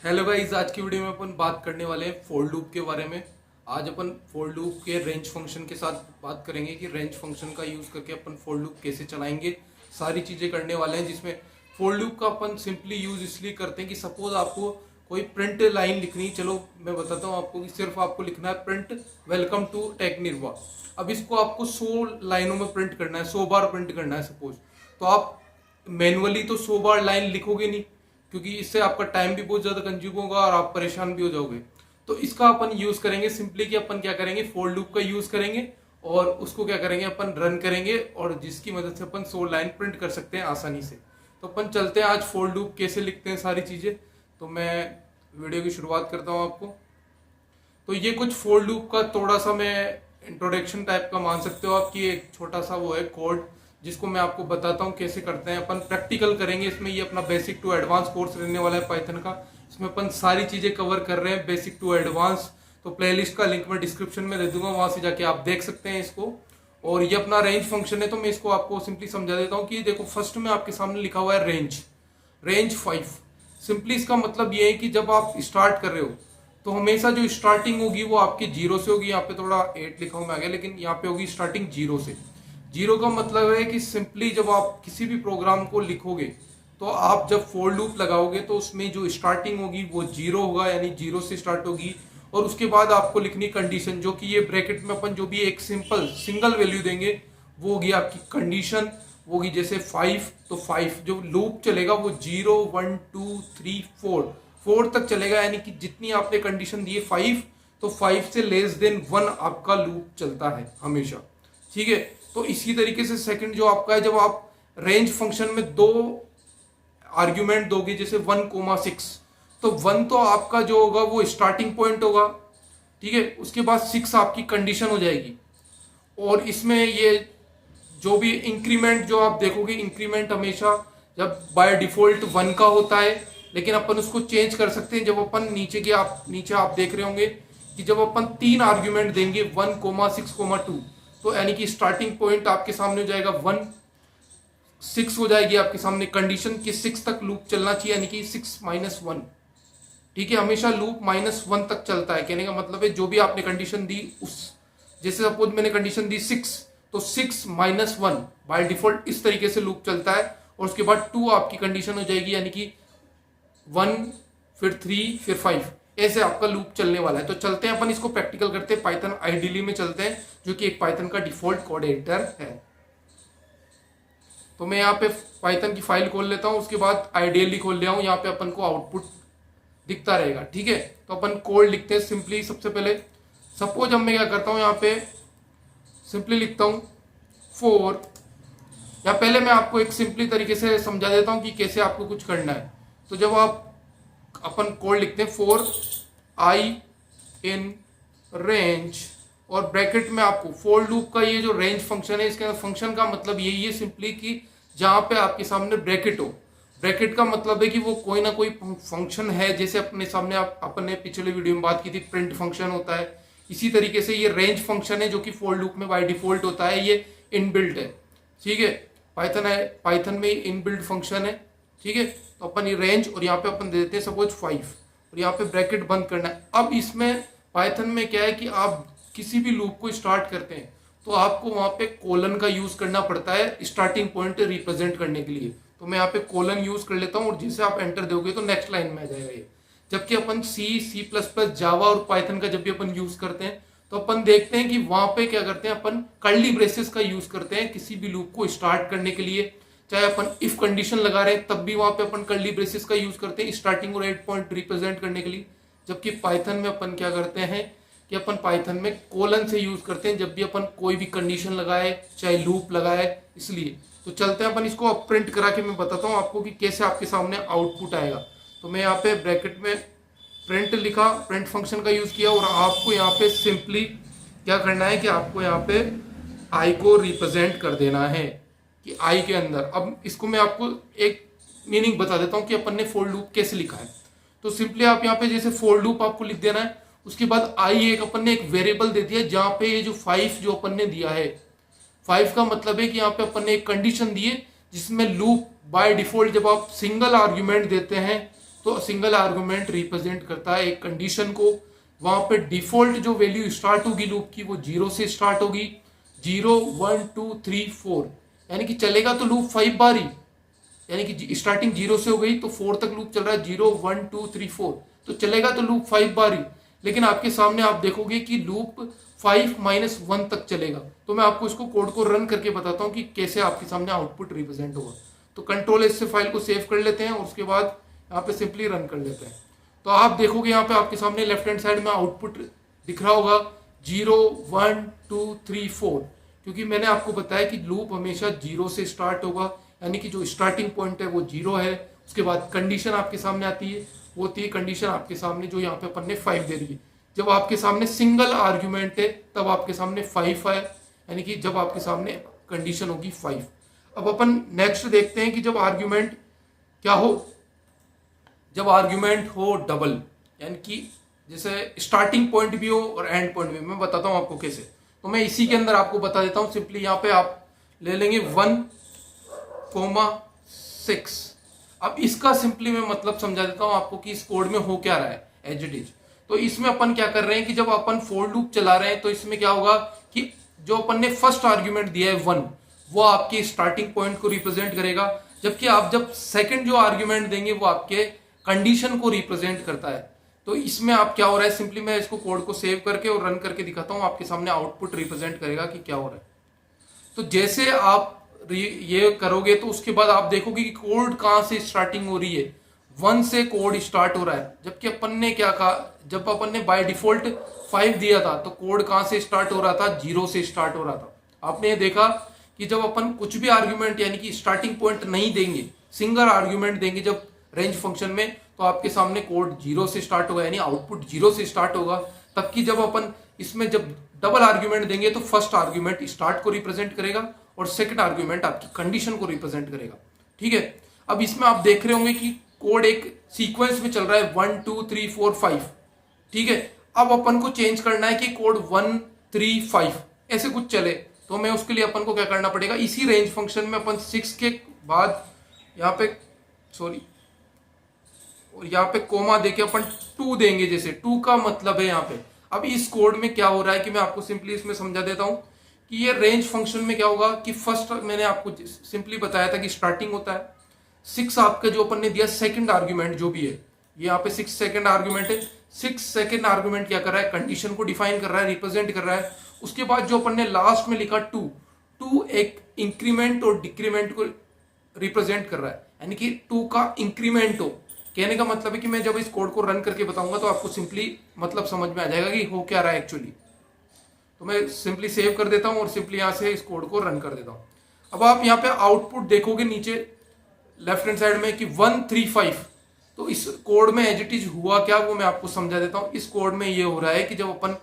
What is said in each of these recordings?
Hello guys, आज की video में अपन बात करने वाले हैं फॉर लूप के बारे में। आज अपन फॉर लूप के रेंज फंक्शन के साथ बात करेंगे कि रेंज फंक्शन का यूज करके अपन फॉर लूप कैसे चलाएंगे। सारी चीजें करने वाले हैं, जिसमें फॉर लूप का अपन सिंपली यूज इसलिए करते हैं कि सपोज आपको कोई प्रिंट लाइन लिखनी, चलो मैं बताता हूँ आपको कि सिर्फ आपको लिखना है प्रिंट वेलकम टू टेक निर्वा। अब इसको आपको 100 लाइनों में प्रिंट करना है, 100 बार प्रिंट करना है सपोज। तो आप मैनुअली तो 100 बार लाइन लिखोगे नहीं, क्योंकि इससे आपका टाइम भी बहुत ज्यादा कंज्यूम होगा और आप परेशान भी हो जाओगे। तो इसका अपन यूज करेंगे सिंपली कि अपन क्या करेंगे, फॉर लूप का यूज करेंगे और उसको क्या करेंगे अपन रन करेंगे, और जिसकी मदद से अपन 100 लाइन प्रिंट कर सकते हैं आसानी से। तो अपन चलते हैं आज फॉर लूप कैसे लिखते हैं सारी चीजें। तो मैं वीडियो की शुरुआत करता हूँ आपको। तो ये कुछ फॉर लूप का थोड़ा सा मैं इंट्रोडक्शन टाइप का मान सकते हो आपकी, एक छोटा सा वो है कोड जिसको मैं आपको बताता हूँ कैसे करते हैं। अपन प्रैक्टिकल करेंगे इसमें, ये अपना बेसिक टू एडवांस कोर्स रहने वाला है पाइथन का। इसमें अपन सारी चीजें कवर कर रहे हैं बेसिक टू एडवांस। तो प्लेलिस्ट का लिंक मैं डिस्क्रिप्शन में दे दूंगा, वहां से जाके आप देख सकते हैं इसको। और ये अपना रेंज फंक्शन है, तो मैं इसको आपको सिंपली समझा देता हूँ कि देखो फर्स्ट में आपके सामने लिखा हुआ है रेंज, रेंज 5। सिंपली इसका मतलब ये है कि जब आप स्टार्ट कर रहे हो तो हमेशा जो स्टार्टिंग होगी वो आपके जीरो से होगी। यहाँ पे थोड़ा 8 लिखा हूं मैं आगे, लेकिन यहाँ पे होगी स्टार्टिंग जीरो से। जीरो का मतलब है कि सिंपली जब आप किसी भी प्रोग्राम को लिखोगे तो आप जब फॉर लूप लगाओगे तो उसमें जो स्टार्टिंग होगी वो जीरो होगा, यानी जीरो से स्टार्ट होगी। और उसके बाद आपको लिखनी कंडीशन, जो कि ये ब्रैकेट में अपन जो भी एक सिंपल सिंगल वैल्यू देंगे वो होगी आपकी कंडीशन। वो होगी जैसे 5, तो 5 जो लूप चलेगा वो 0 1 2 3 4 तक चलेगा, यानी कि जितनी आपने कंडीशन दी है 5, तो 5 से लेस देन 1 आपका लूप चलता है हमेशा। ठीक है। तो इसी तरीके से सेकंड जो आपका है, जब आप रेंज फंक्शन में दो आर्ग्यूमेंट दोगे जैसे 1,6, तो 1 तो आपका जो होगा वो स्टार्टिंग पॉइंट होगा। ठीक है। उसके बाद 6 आपकी कंडीशन हो जाएगी। और इसमें ये जो भी इंक्रीमेंट जो आप देखोगे, इंक्रीमेंट हमेशा जब बाय डिफॉल्ट 1 का होता है, लेकिन अपन उसको चेंज कर सकते हैं। जब अपन नीचे आप देख रहे होंगे कि जब अपन 3 आर्ग्यूमेंट देंगे 1,6,2, तो यानी कि स्टार्टिंग पॉइंट आपके सामने हो जाएगा 1, 6 हो जाएगी आपके सामने कंडीशन कि 6 तक लूप चलना चाहिए, यानी कि 6 - 1। ठीक है। हमेशा लूप -1 तक चलता है। कहने का मतलब है जो भी आपने कंडीशन दी उस, जैसे सपोज मैंने कंडीशन दी 6, तो 6 - 1 बाय डिफॉल्ट इस तरीके से लूप चलता है। और उसके बाद 2 आपकी कंडीशन हो जाएगी, यानी कि 1, फिर 3, फिर 5, ऐसे आपका लूप चलने वाला है। तो चलते हैं अपन इसको प्रैक्टिकल करते हैं, पाइथन आईडीली में चलते हैं, जो कि एक पाइथन का डिफॉल्ट कोड एडिटर है। तो मैं यहाँ पे पाइथन की फाइल खोल लेता हूँ, उसके बाद आइडियली खोल लिया हूँ। यहाँ पे अपन को आउटपुट दिखता रहेगा। ठीक है। तो अपन कोड लिखते हैं सिंपली। सबसे पहले सपोज अब मैं क्या करता हूँ, यहाँ पे सिंपली लिखता हूँ फॉर, या पहले मैं आपको एक सिंपली तरीके से समझा देता हूँ कि कैसे आपको कुछ करना है। तो जब आप अपन कोड लिखते हैं फॉर आई इन रेंज, और ब्रैकेट में आपको फॉर लूप का ये जो रेंज फंक्शन है, इसके अंदर फंक्शन का मतलब यही है सिंपली कि जहां पे आपके सामने ब्रैकेट हो। ब्रैकेट का मतलब है कि वो कोई ना कोई फंक्शन है, जैसे अपने सामने अपने पिछले वीडियो में बात की थी प्रिंट फंक्शन होता है। इसी तरीके से ये रेंज फंक्शन है जो कि फॉर लूप में बाय डिफॉल्ट होता है, ये इनबिल्ट है। ठीक है। पाइथन में इनबिल्ट फंक्शन है। ठीक है। तो अपन ये रेंज, और यहाँ पे अपन दे देते हैं सपोज 5, और यहाँ पे ब्रैकेट बंद करना है। अब इसमें पाइथन में क्या है कि आप किसी भी लूप को स्टार्ट करते हैं तो आपको वहां पे कोलन का यूज करना पड़ता है स्टार्टिंग पॉइंट रिप्रेजेंट करने के लिए। तो मैं यहाँ पे कोलन यूज कर लेता हूँ, और जैसे आप एंटर दोगे तो नेक्स्ट लाइन में आ जाएगा ये। जबकि अपन C++, जावा और पाइथन का जब भी अपन यूज करते हैं तो अपन देखते हैं कि वहां पे क्या करते हैं, अपन कर्ली ब्रेसेस का यूज करते हैं किसी भी लूप को स्टार्ट करने के लिए। चाहे अपन इफ कंडीशन लगा रहे हैं तब भी वहां पे अपन कर्ली ब्रेसेस का यूज करते हैं स्टार्टिंग और एंड पॉइंट रिप्रेजेंट करने के लिए। जबकि पाइथन में अपन क्या करते हैं कि अपन पाइथन में कोलन से यूज करते हैं जब भी अपन कोई भी कंडीशन लगाए, चाहे लूप लगाए, इसलिए। तो चलते हैं अपन इसको अब प्रिंट करा के मैं बताता हूँ आपको कि कैसे आपके सामने आउटपुट आएगा। तो मैं यहाँ पे ब्रैकेट में प्रिंट लिखा, प्रिंट फंक्शन का यूज किया, और आपको यहाँ पे सिंपली क्या करना है कि आपको यहाँ पे आई को रिप्रेजेंट कर देना है कि आई के अंदर। अब इसको मैं आपको एक मीनिंग बता देता हूँ कि अपन ने फॉर लूप कैसे लिखा है। तो सिंपली आप यहाँ पे जैसे फॉर लूप आपको लिख देना है, उसके बाद आई एक अपन ने एक वेरिएबल दे दिया जहां पे ये जो 5 जो अपन ने दिया है, 5 का मतलब है कि यहाँ पे अपन ने एक कंडीशन दी है जिसमें लूप बाय डिफॉल्ट जब आप सिंगल आर्ग्यूमेंट देते हैं तो सिंगल आर्गुमेंट रिप्रेजेंट करता है एक कंडीशन को। वहां पे डिफॉल्ट जो वैल्यू स्टार्ट होगी लूप की वो 0 से स्टार्ट होगी, 0 1 2 3 4, यानी कि चलेगा तो लूप 5 बार ही, यानी कि स्टार्टिंग 0 से हो गई तो 4 तक लूप चल रहा है, 0 1 2 3 4, तो चलेगा तो लूप 5 बार ही। लेकिन आपके सामने आप देखोगे कि लूप 5 -1 तक चलेगा। तो मैं आपको इसको कोड को रन करके बताता हूँ कि कैसे आपके सामने आउटपुट रिप्रेजेंट होगा। तो कंट्रोल एस से फाइल को सेव कर लेते हैं और उसके बाद यहाँ पे सिंपली रन कर लेते हैं। तो आप देखोगे यहाँ पे आपके सामने लेफ्ट हैंड साइड में आउटपुट दिख रहा होगा 0 1 2 3 4, क्योंकि मैंने आपको बताया कि लूप हमेशा 0 से स्टार्ट होगा, यानी कि जो स्टार्टिंग पॉइंट है वो 0 है। उसके बाद कंडीशन आपके सामने आती है, वो होती है कंडीशन आपके सामने जो यहाँ पे अपन ने 5 दे रही है। जब आपके सामने सिंगल आर्ग्यूमेंट है तब आपके सामने 5 है, यानी कि जब आपके सामने कंडीशन होगी 5। अब अपन नेक्स्ट देखते हैं कि जब आर्ग्यूमेंट क्या हो, जब आर्ग्यूमेंट हो डबल, यानी कि जैसे स्टार्टिंग पॉइंट भी हो और एंड पॉइंट भी। मैं बताता हूं आपको कैसे। तो मैं इसी के अंदर आपको बता देता हूं। सिंपली यहाँ पे आप ले लेंगे 1,6। अब इसका सिंपली मैं मतलब समझा देता हूं आपको कि इस कोड में हो क्या रहा है एज इट इज। तो इसमें अपन क्या कर रहे हैं कि जब अपन फोर लूप चला रहे हैं तो इसमें क्या होगा कि जो अपन ने फर्स्ट आर्ग्यूमेंट दिया है 1, वो आपके स्टार्टिंग पॉइंट को रिप्रेजेंट करेगा, जबकि आप जब सेकंड जो आर्ग्यूमेंट देंगे वो आपके कंडीशन को रिप्रेजेंट करता है। तो इसमें आप क्या हो रहा है, सिंपली मैं इसको कोड को सेव करके और रन करके दिखाता हूं, आपके सामने आउटपुट रिप्रेजेंट करेगा कि क्या हो रहा है। तो जैसे आप ये करोगे तो उसके बाद आप देखोगे कि कोड कहां से स्टार्टिंग हो रही है, 1 से कोड स्टार्ट हो रहा है, जबकि अपन ने क्या कहा, जब अपन ने बाय डिफॉल्ट 5 दिया था तो कोड कहां से स्टार्ट हो रहा था, 0 से स्टार्ट हो रहा था। आपने ये देखा कि जब अपन कुछ भी आर्ग्यूमेंट यानी कि स्टार्टिंग पॉइंट नहीं देंगे, सिंगल आर्ग्यूमेंट देंगे जब रेंज फंक्शन में, तो आपके सामने कोड 0 से स्टार्ट होगा, यानी आउटपुट 0 से स्टार्ट होगा। तबकि जब अपन इसमें जब डबल आर्ग्यूमेंट देंगे तो फर्स्ट आर्ग्यूमेंट स्टार्ट को रिप्रेजेंट करेगा और सेकंड आर्ग्यूमेंट आपकी कंडीशन को रिप्रेजेंट करेगा। ठीक है। अब इसमें आप देख रहे होंगे कि कोड एक सीक्वेंस में चल रहा है 1 2 3 4 5। ठीक है। अब अपन को चेंज करना है कि कोड 1 3 5 ऐसे कुछ चले, तो मैं उसके लिए अपन को क्या करना पड़ेगा, इसी रेंज फंक्शन में अपन 6 के बाद यहाँ पे सॉरी और यहाँ पे कोमा देके अपन 2 देंगे, जैसे 2 का मतलब है यहाँ पे। अब इस कोड में क्या हो रहा है कि मैं आपको सिंपली इसमें समझा देता हूं कि ये रेंज फंक्शन में क्या होगा कि फर्स्ट मैंने आपको सिंपली बताया था कि स्टार्टिंग होता है 6, आपका जो अपन ने दिया सेकंड आर्ग्यूमेंट जो भी है, ये यहाँ पे 6 सेकंड आर्ग्यूमेंट है। 6 सेकंड आर्ग्यूमेंट क्या कर रहा है, कंडीशन को डिफाइन कर रहा है, रिप्रेजेंट कर रहा है। उसके बाद जो अपन ने लास्ट में लिखा 2 एक इंक्रीमेंट और डिक्रीमेंट को रिप्रेजेंट कर रहा है, यानी कि 2 का इंक्रीमेंट हो। कहने का मतलब है कि मैं जब इस कोड को रन करके बताऊंगा तो आपको सिंपली मतलब समझ में आ जाएगा कि हो क्या रहा है एक्चुअली। तो मैं सिंपली सेव कर देता हूं और सिंपली यहां से इस कोड को रन कर देता हूं। अब आप यहां पे आउटपुट देखोगे नीचे लेफ्ट हैंड साइड में कि 1 3 5। तो इस कोड में एज इट इज हुआ क्या वो मैं आपको समझा देता हूं। इस कोड में ये हो रहा है कि जब अपन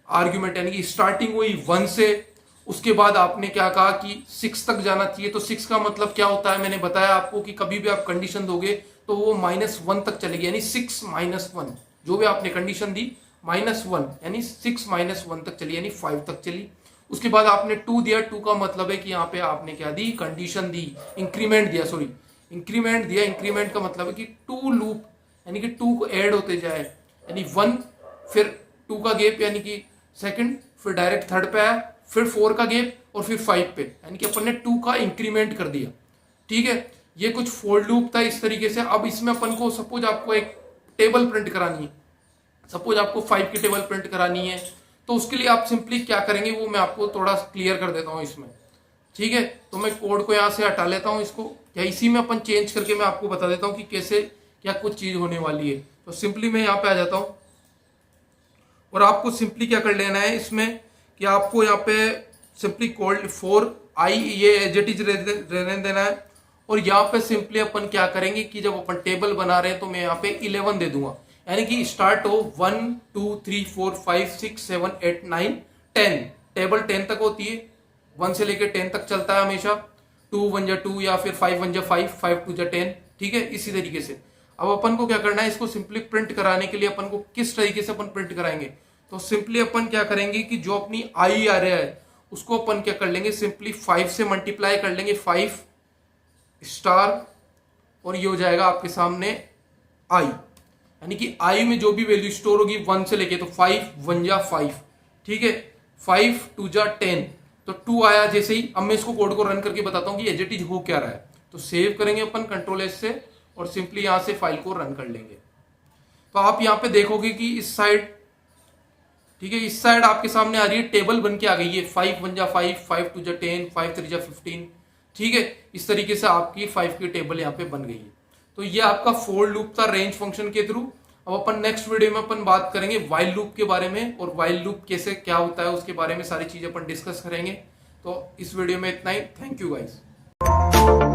आर्ग्यूमेंट यानी कि स्टार्टिंग हुई 1 से, उसके बाद आपने क्या कहा कि 6 तक जाना चाहिए। तो 6 का मतलब क्या होता है, मैंने बताया आपको कि कभी भी आप कंडीशन दोगे तो वो -1 तक चलेगी, यानी 6 -1 जो भी आपने कंडीशन दी -1 यानी 6 -1 तक चली, यानी 5 तक चली। उसके बाद आपने 2 दिया, 2 का मतलब है कि यहाँ पे आपने क्या दी, कंडीशन दी, इंक्रीमेंट दिया, सॉरी इंक्रीमेंट दिया। इंक्रीमेंट का मतलब है कि 2 लूप यानी कि 2 को ऐड होते जाए, यानी 1 फिर 2 का गैप यानी कि सेकंड, फिर डायरेक्ट थर्ड पे आया, फिर 4 का गैप और फिर 5 पे, यानी कि अपन ने 2 का इंक्रीमेंट कर दिया। ठीक है। ये कुछ फोर लूप था इस तरीके से। अब इसमें अपन को सपोज आपको एक टेबल प्रिंट करानी है, सपोज आपको 5 की टेबल प्रिंट करानी है, तो उसके लिए आप सिंपली क्या करेंगे वो मैं आपको थोड़ा क्लियर कर देता हूं इसमें। ठीक है। तो मैं कोड को यहां से हटा लेता हूं इसको, या इसी में अपन चेंज करके मैं आपको बता देता हूं कि कैसे क्या कुछ चीज होने वाली है। तो सिंपली मैं यहाँ पे आ जाता हूं और आपको सिंपली क्या कर लेना है इसमें कि आपको यहाँ पे सिंपली कोल्ड 4 आई ये एज इट इज रहने देना है। और यहाँ पे सिंपली अपन क्या करेंगे कि जब अपन टेबल बना रहे हैं तो मैं यहाँ पे 11 दे दूंगा, यानी कि स्टार्ट हो 1 2 3 4 5 6 7 8 9 10। टेबल 10 तक होती है, 1 से लेकर 10 तक चलता है हमेशा। 2 1 जा 2 या फिर 5 1 जा 5 5 2 जा 10। ठीक है। इसी तरीके से अब अपन को क्या करना है, इसको सिंपली प्रिंट कराने के लिए अपन को किस तरीके से अपन प्रिंट कराएंगे, तो सिंपली अपन क्या करेंगे कि जो अपनी आई आ रहा है उसको अपन क्या कर लेंगे, सिंपली 5 से मल्टीप्लाई कर लेंगे, 5 स्टार, और ये हो जाएगा आपके सामने आई, यानी कि आई में जो भी वैल्यू स्टोर होगी 1 से लेके, तो 5 1 जा 5, ठीक है, 5 2 जा 10, तो 2 आया जैसे ही। अब मैं इसको कोड को रन करके बताता हूं कि एज इट इज हो क्या रहा है। तो सेव करेंगे अपन कंट्रोल एस से और सिंपली यहां से फाइल को रन कर लेंगे। तो आप यहां पे देखोगे कि इस साइड, ठीक है, इस साइड आपके सामने आ रही है, टेबल बन के आ गई है, 5 1 जा 5, 5 2 जा 10, 5 3 जा 15, ठीक है। इस तरीके से आपकी 5 की टेबल यहाँ पे बन गई है। तो ये आपका फोर लूप था रेंज फंक्शन के थ्रू। अब अपन नेक्स्ट वीडियो में अपन बात करेंगे वाइल लूप के बारे में, और वाइल लूप कैसे क्या होता है उसके बारे में सारी चीजें अपन डिस्कस करेंगे। तो इस वीडियो में इतना ही। Thank you guys.